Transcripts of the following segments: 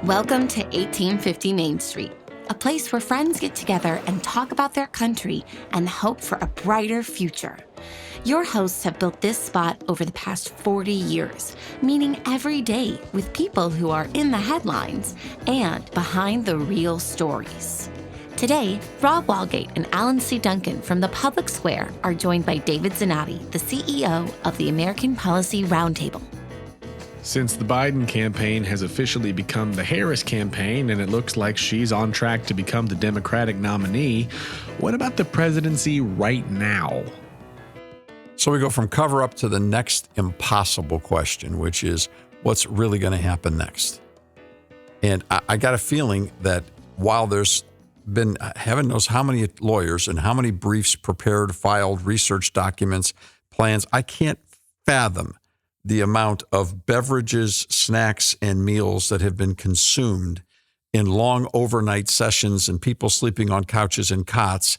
Welcome to 1850 Main Street, a place where friends get together and talk about their country and hope for a brighter future. Your hosts have built this spot over the past 40 years, meeting every day with people who are in the headlines and behind the real stories. Today, Rob Walgate and Alan C. Duncan from the Public Square are joined by David Zanotti, the CEO of the American Policy Roundtable. Since the Biden campaign has officially become the Harris campaign and it looks like she's on track to become the Democratic nominee, what about the presidency right now? So we go from cover up to the next impossible question, which is what's really going to happen next? And I got a feeling that while there's been heaven knows how many lawyers and how many briefs prepared, filed, research documents, plans, I can't fathom the amount of beverages, snacks, and meals that have been consumed in long overnight sessions and people sleeping on couches and cots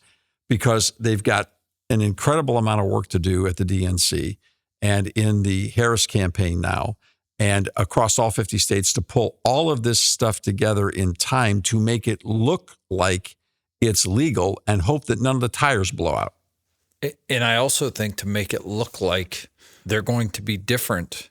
because they've got an incredible amount of work to do at the DNC and in the Harris campaign now and across all 50 states to pull all of this stuff together in time to make it look like it's legal and hope that none of the tires blow out. And I also think to make it look like they're going to be different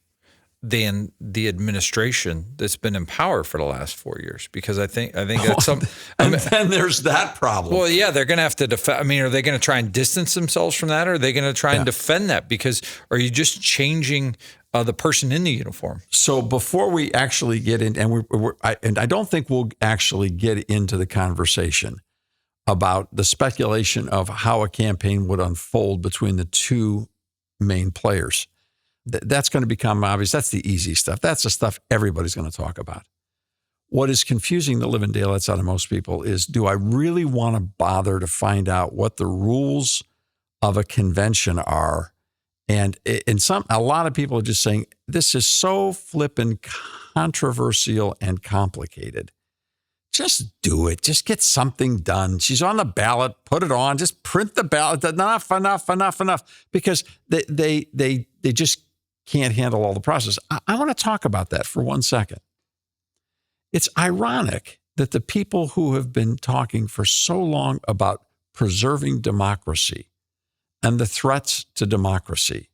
than the administration that's been in power for the last 4 years, because I think that's something. And then there's that problem. Well, yeah, they're going to have to defend. I mean, are they going to try and distance themselves from that, or are they going to try and defend that? Because are you just changing the person in the uniform? So before we actually get in, and I don't think we'll actually get into the conversation about the speculation of how a campaign would unfold between the two main players. That's going to become obvious. That's the easy stuff. That's the stuff everybody's going to talk about. What is confusing the living daylights out of most people is, do I really want to bother to find out what the rules of a convention are? And a lot of people are just saying, this is so flippin' controversial and complicated. Just do it. Just get something done. She's on the ballot. Put it on. Just print the ballot. Enough. Because they just can't handle all the process. I want to talk about that for 1 second. It's ironic that the people who have been talking for so long about preserving democracy and the threats to democracy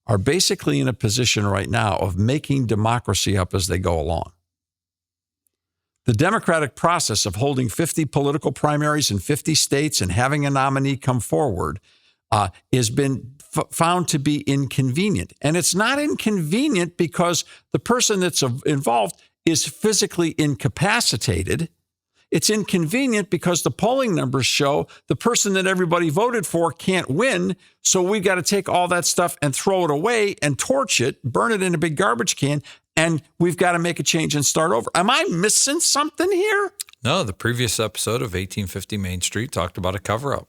are basically in a position right now of making democracy up as they go along. The democratic process of holding 50 political primaries in 50 states and having a nominee come forward has been found to be inconvenient. And it's not inconvenient because the person that's involved is physically incapacitated. It's inconvenient because the polling numbers show the person that everybody voted for can't win. So we got to take all that stuff and throw it away and torch it, burn it in a big garbage can. And we've got to make a change and start over. Am I missing something here? No, the previous episode of 1850 Main Street talked about a cover-up.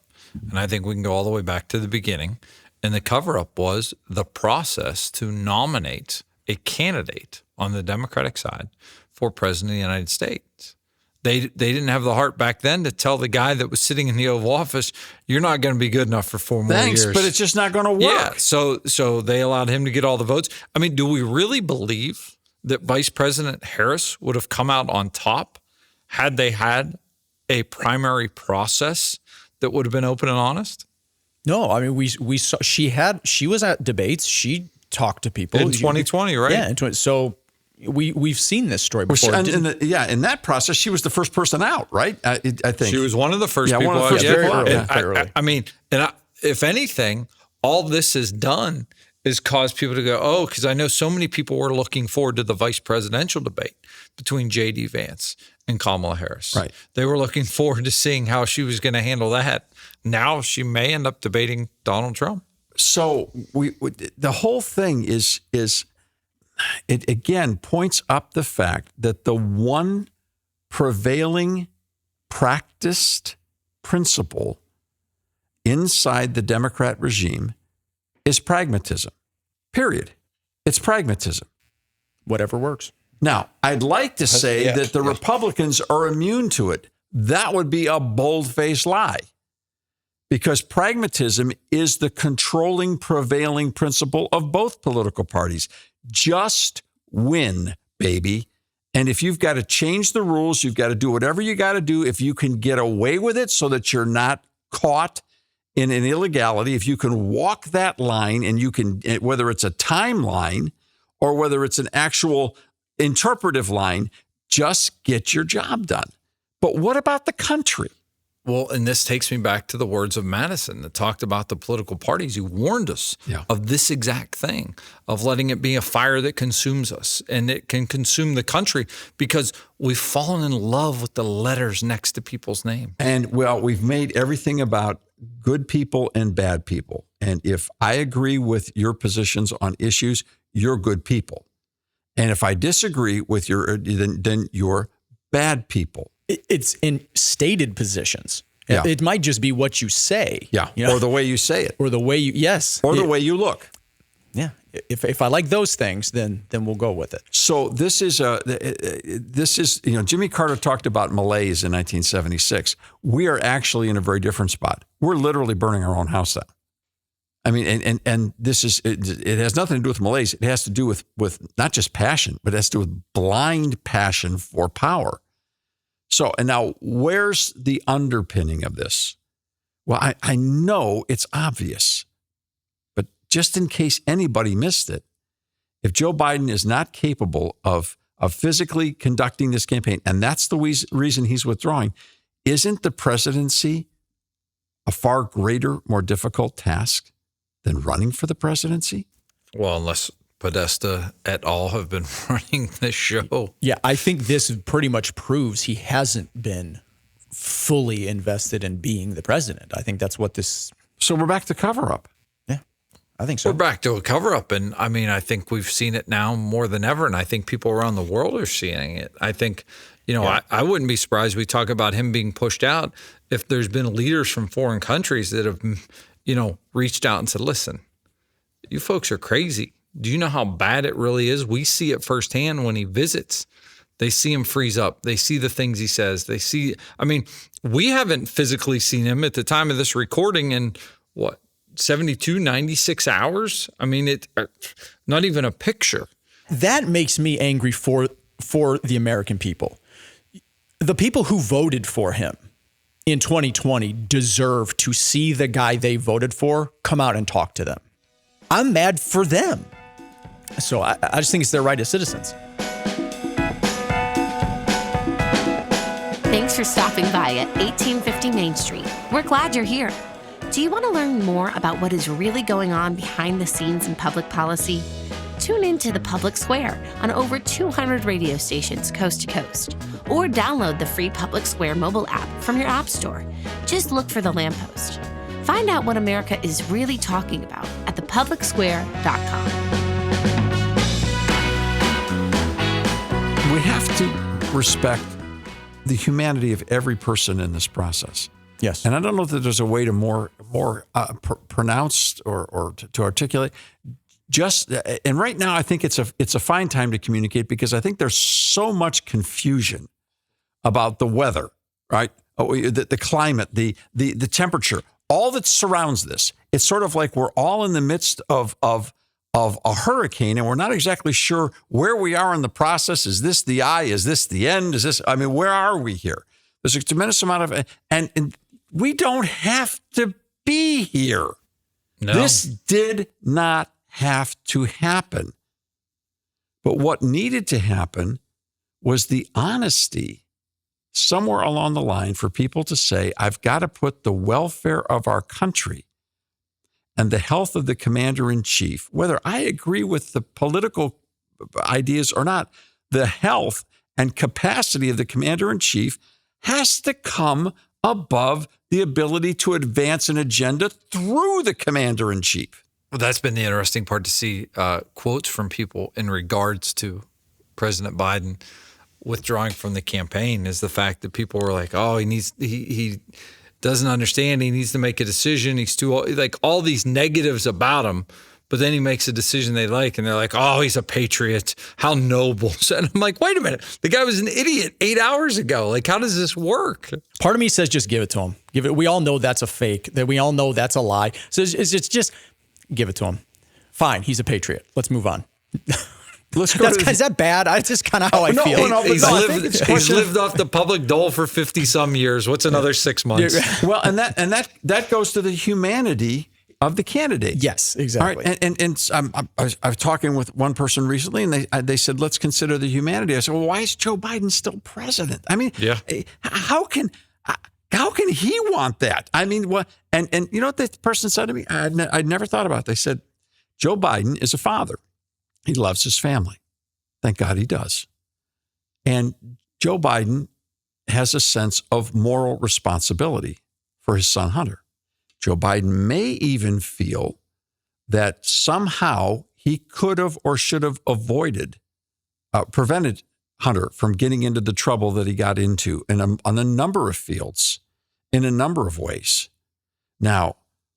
And I think we can go all the way back to the beginning. And the cover-up was the process to nominate a candidate on the Democratic side for president of the United States. They didn't have the heart back then to tell the guy that was sitting in the Oval Office, you're not going to be good enough for 4 more years. Thanks, but it's just not going to work. Yeah, so they allowed him to get all the votes. I mean, do we really believe that Vice President Harris would have come out on top had they had a primary process that would have been open and honest? No, I mean, we saw she was at debates. She talked to people in 2020, right? Yeah, so we've seen this story before. In that process, she was the first person out, right? I think she was one of the first people. One of the first people out. Very early. I mean, if anything, all this has done is cause people to go, oh, because I know so many people were looking forward to the vice presidential debate between J.D. Vance and Kamala Harris. Right. They were looking forward to seeing how she was going to handle that. Now she may end up debating Donald Trump. So the whole thing is it again points up the fact that the one prevailing practiced principle inside the Democrat regime is pragmatism. Period. It's pragmatism. Whatever works. Now, I'd like to say that the Republicans are immune to it. That would be a bold-faced lie, because pragmatism is the controlling, prevailing principle of both political parties. Just win, baby. And if you've got to change the rules, you've got to do whatever you got to do. If you can get away with it so that you're not caught in an illegality, if you can walk that line and you can, whether it's a timeline or whether it's an actual interpretive line, just get your job done. But what about the country? Well, and this takes me back to the words of Madison that talked about the political parties. He warned us of this exact thing, of letting it be a fire that consumes us, and it can consume the country because we've fallen in love with the letters next to people's name. And well, we've made everything about good people and bad people. And if I agree with your positions on issues, you're good people. And if I disagree with then you're bad people. It's in stated positions. Yeah. It might just be what you say. Yeah. You know? Or the way you say it. Or the way you, yes. Or the way you look. Yeah. If I like those things, then we'll go with it. So this is, Jimmy Carter talked about malaise in 1976. We are actually in a very different spot. We're literally burning our own house down. I mean, and this is, it has nothing to do with malaise. It has to do with not just passion, but it has to do with blind passion for power. So, and now where's the underpinning of this? Well, I know it's obvious, but just in case anybody missed it, if Joe Biden is not capable of physically conducting this campaign, and that's the reason he's withdrawing, isn't the presidency a far greater, more difficult task than running for the presidency? Well, unless Podesta et al. Have been running this show. Yeah, I think this pretty much proves he hasn't been fully invested in being the president. I think that's what this... So we're back to cover-up. Yeah, I think so. We're back to a cover-up, and I mean, I think we've seen it now more than ever, and I think people around the world are seeing it. I think, I wouldn't be surprised we talk about him being pushed out if there's been leaders from foreign countries that have, reached out and said, listen, you folks are crazy. Do you know how bad it really is? We see it firsthand when he visits. They see him freeze up. They see the things he says. We haven't physically seen him at the time of this recording in 72, 96 hours? I mean, not even a picture. That makes me angry for the American people. The people who voted for him in 2020 deserve to see the guy they voted for come out and talk to them. I'm mad for them. So I just think it's their right as citizens. Thanks for stopping by at 1850 Main Street. We're glad you're here. Do you want to learn more about what is really going on behind the scenes in public policy? Tune in to The Public Square on over 200 radio stations coast to coast. Or download the free Public Square mobile app from your app store. Just look for The Lamppost. Find out what America is really talking about at thepublicsquare.com. We have to respect the humanity of every person in this process. Yes. And I don't know that there's a way to more pronounced or to articulate. And right now, I think it's a fine time to communicate because I think there's so much confusion about the weather, right? The climate, the temperature, all that surrounds this. It's sort of like we're all in the midst of a hurricane, and we're not exactly sure where we are in the process. Is this the eye? Is this the end? Where are we here? There's a tremendous amount of, and we don't have to be here. No. This did not have to happen. But what needed to happen was the honesty somewhere along the line for people to say, I've got to put the welfare of our country and the health of the commander-in-chief, whether I agree with the political ideas or not, the health and capacity of the commander-in-chief has to come above the ability to advance an agenda through the commander-in-chief. Well, that's been the interesting part to see quotes from people in regards to President Biden withdrawing from the campaign is the fact that people were like, oh, he doesn't understand. He needs to make a decision. He's too old. Like all these negatives about him, but then he makes a decision they like, and they're like, oh, he's a patriot. How noble. And I'm like, wait a minute. The guy was an idiot 8 hours ago. Like, how does this work? Part of me says just give it to him. We all know that's a fake, that we all know that's a lie. So it's just give it to him. Fine, he's a patriot. Let's move on. let's go. Is that bad? That's just kind of how I feel. No, He's lived off the public dole for 50 some years. What's another 6 months? Well, and that goes to the humanity of the candidate. Yes, exactly. All right, and I was talking with one person recently, and they said, let's consider the humanity. I said, well, why is Joe Biden still president? I mean, how can he want that? I mean, what? And you know what the person said to me? I'd never thought about it. They said, Joe Biden is a father. He loves his family. Thank God he does. And Joe Biden has a sense of moral responsibility for his son, Hunter. Joe Biden may even feel that somehow he could have or should have prevented Hunter from getting into the trouble that he got into on a number of fields, in a number of ways. Now,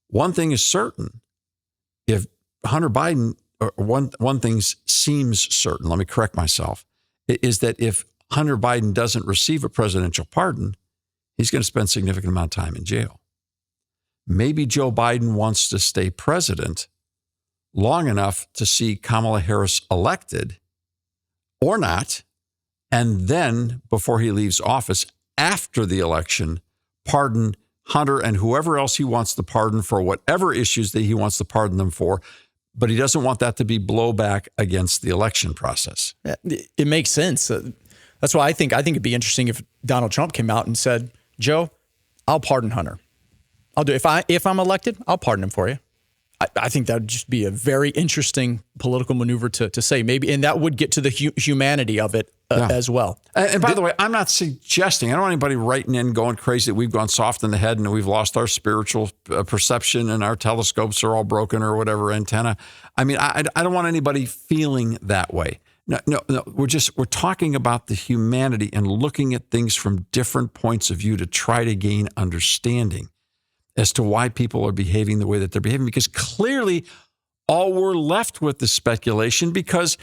one thing is certain. If Hunter Biden, or one thing seems certain, let me correct myself, is that if Hunter Biden doesn't receive a presidential pardon, he's going to spend a significant amount of time in jail. Maybe Joe Biden wants to stay president long enough to see Kamala Harris elected or not, and then before he leaves office after the election, pardon Hunter and whoever else he wants to pardon for whatever issues that he wants to pardon them for. But he doesn't want that to be blowback against the election process. It makes sense. That's why I think it'd be interesting if Donald Trump came out and said, Joe, I'll pardon Hunter. I'll do it. If I'm elected, I'll pardon him for you. I think that would just be a very interesting political maneuver to say, maybe, and that would get to the humanity of it as well. And by the way, I'm not suggesting, I don't want anybody writing in going crazy that we've gone soft in the head and we've lost our spiritual perception and our telescopes are all broken or whatever antenna. I mean, I don't want anybody feeling that way. No, we're talking about the humanity and looking at things from different points of view to try to gain understanding as to why people are behaving the way that they're behaving, because clearly all we're left with is speculation, because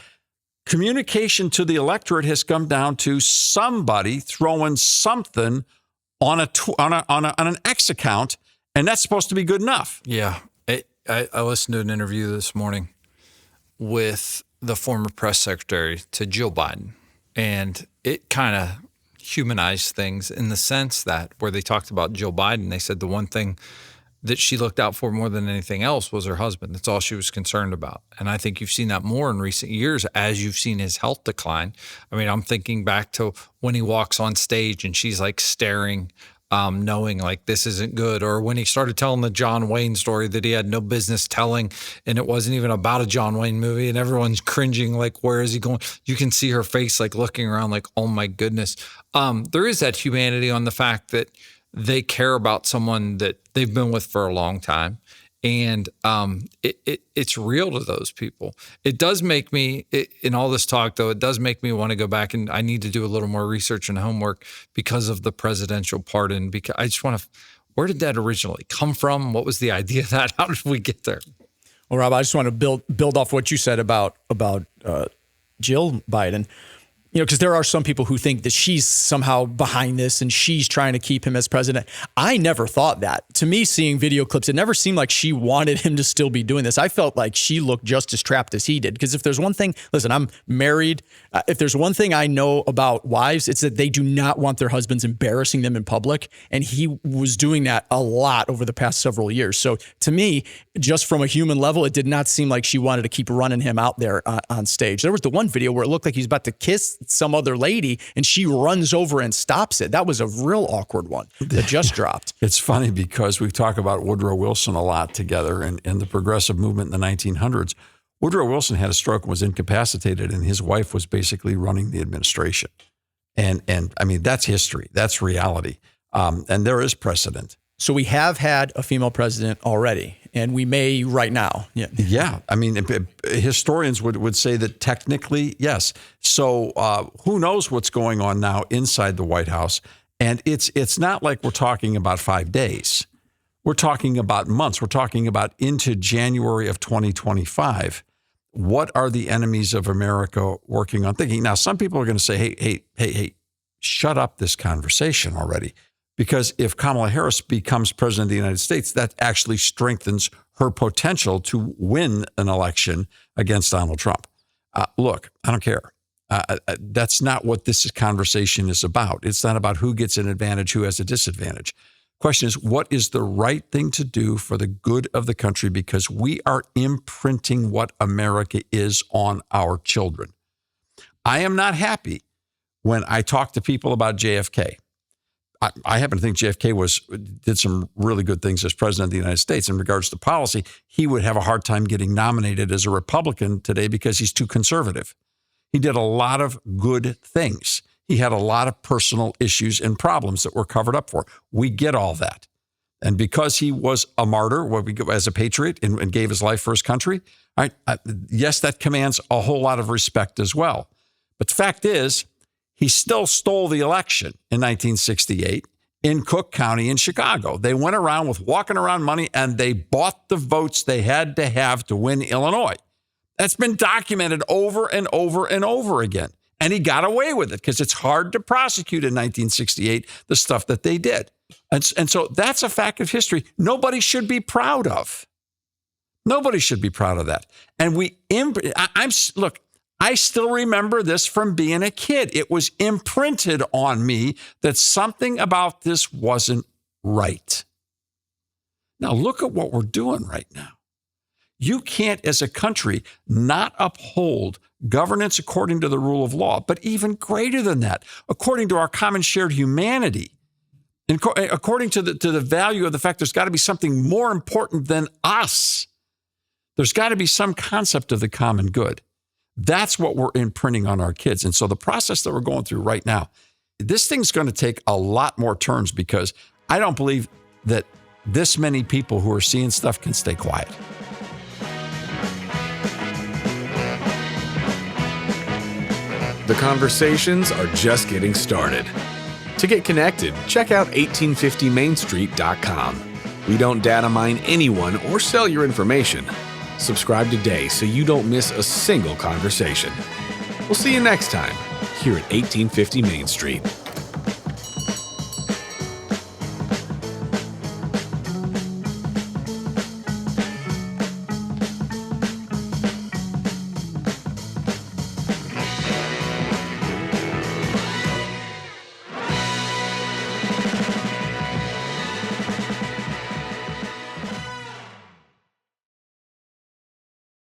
communication to the electorate has come down to somebody throwing something on an X account, and that's supposed to be good enough. Yeah. I listened to an interview this morning with the former press secretary to Joe Biden, and it kind of humanized things in the sense that where they talked about Joe Biden, they said the one thing that she looked out for more than anything else was her husband. That's all she was concerned about. And I think you've seen that more in recent years as you've seen his health decline. I mean, I'm thinking back to when he walks on stage and she's like staring, knowing like this isn't good, or when he started telling the John Wayne story that he had no business telling, and it wasn't even about a John Wayne movie, and everyone's cringing like, where is he going? You can see her face like looking around like, oh my goodness. There is that humanity on the fact that they care about someone that they've been with for a long time. And it's real to those people. It does make me, in all this talk, though, it does make me want to go back, and I need to do a little more research and homework because of the presidential pardon. Because I just want to, where did that originally come from? What was the idea of that? How did we get there? Well, Rob, I just want to build off what you said about Jill Biden. You know, because there are some people who think that she's somehow behind this and she's trying to keep him as president. I never thought that. To me, seeing video clips, it never seemed like she wanted him to still be doing this. I felt like she looked just as trapped as he did. Because if there's one thing, listen, I'm married. If there's one thing I know about wives, it's that they do not want their husbands embarrassing them in public. And he was doing that a lot over the past several years. So to me, just from a human level, it did not seem like she wanted to keep running him out there on stage. There was the one video where it looked like he's about to kiss some other lady and she runs over and stops it. That was a real awkward one that just dropped. It's funny because we talk about Woodrow Wilson a lot together and the progressive movement in the 1900s. Woodrow Wilson had a stroke and was incapacitated, and his wife was basically running the administration. And I mean, that's history. That's reality. And there is precedent. So we have had a female president already, and we may right now. Yeah. I mean, historians would say that technically, yes. So who knows what's going on now inside the White House? And it's not like we're talking about 5 days. We're talking about months. We're talking about into January of 2025. What are the enemies of America working on thinking? Now, some people are going to say, hey, shut up this conversation already. Because if Kamala Harris becomes president of the United States, that actually strengthens her potential to win an election against Donald Trump. Look, I don't care. That's not what this conversation is about. It's not about who gets an advantage, who has a disadvantage. Question is, what is the right thing to do for the good of the country? Because we are imprinting what America is on our children. I am not happy when I talk to people about JFK. I happen to think JFK did some really good things as president of the United States in regards to policy. He would have a hard time getting nominated as a Republican today because he's too conservative. He did a lot of good things. He had a lot of personal issues and problems that were covered up for. We get all that. And because he was a martyr as a patriot and gave his life for his country, yes, that commands a whole lot of respect as well. But the fact is, he still stole the election in 1968 in Cook County in Chicago. They went around with walking around money and they bought the votes they had to have to win Illinois. That's been documented over and over and over again. And he got away with it because it's hard to prosecute in 1968 the stuff that they did. And so that's a fact of history nobody should be proud of. Nobody should be proud of that. And look, I still remember this from being a kid. It was imprinted on me that something about this wasn't right. Now look at what we're doing right now. You can't, as a country, not uphold governance according to the rule of law, but even greater than that, according to our common shared humanity, and according to the value of the fact there's got to be something more important than us. There's got to be some concept of the common good. That's what we're imprinting on our kids. And so the process that we're going through right now, this thing's going to take a lot more turns because I don't believe that this many people who are seeing stuff can stay quiet. The conversations are just getting started. To get connected, check out 1850mainstreet.com. We don't data mine anyone or sell your information. Subscribe today so you don't miss a single conversation. We'll see you next time here at 1850 Main Street.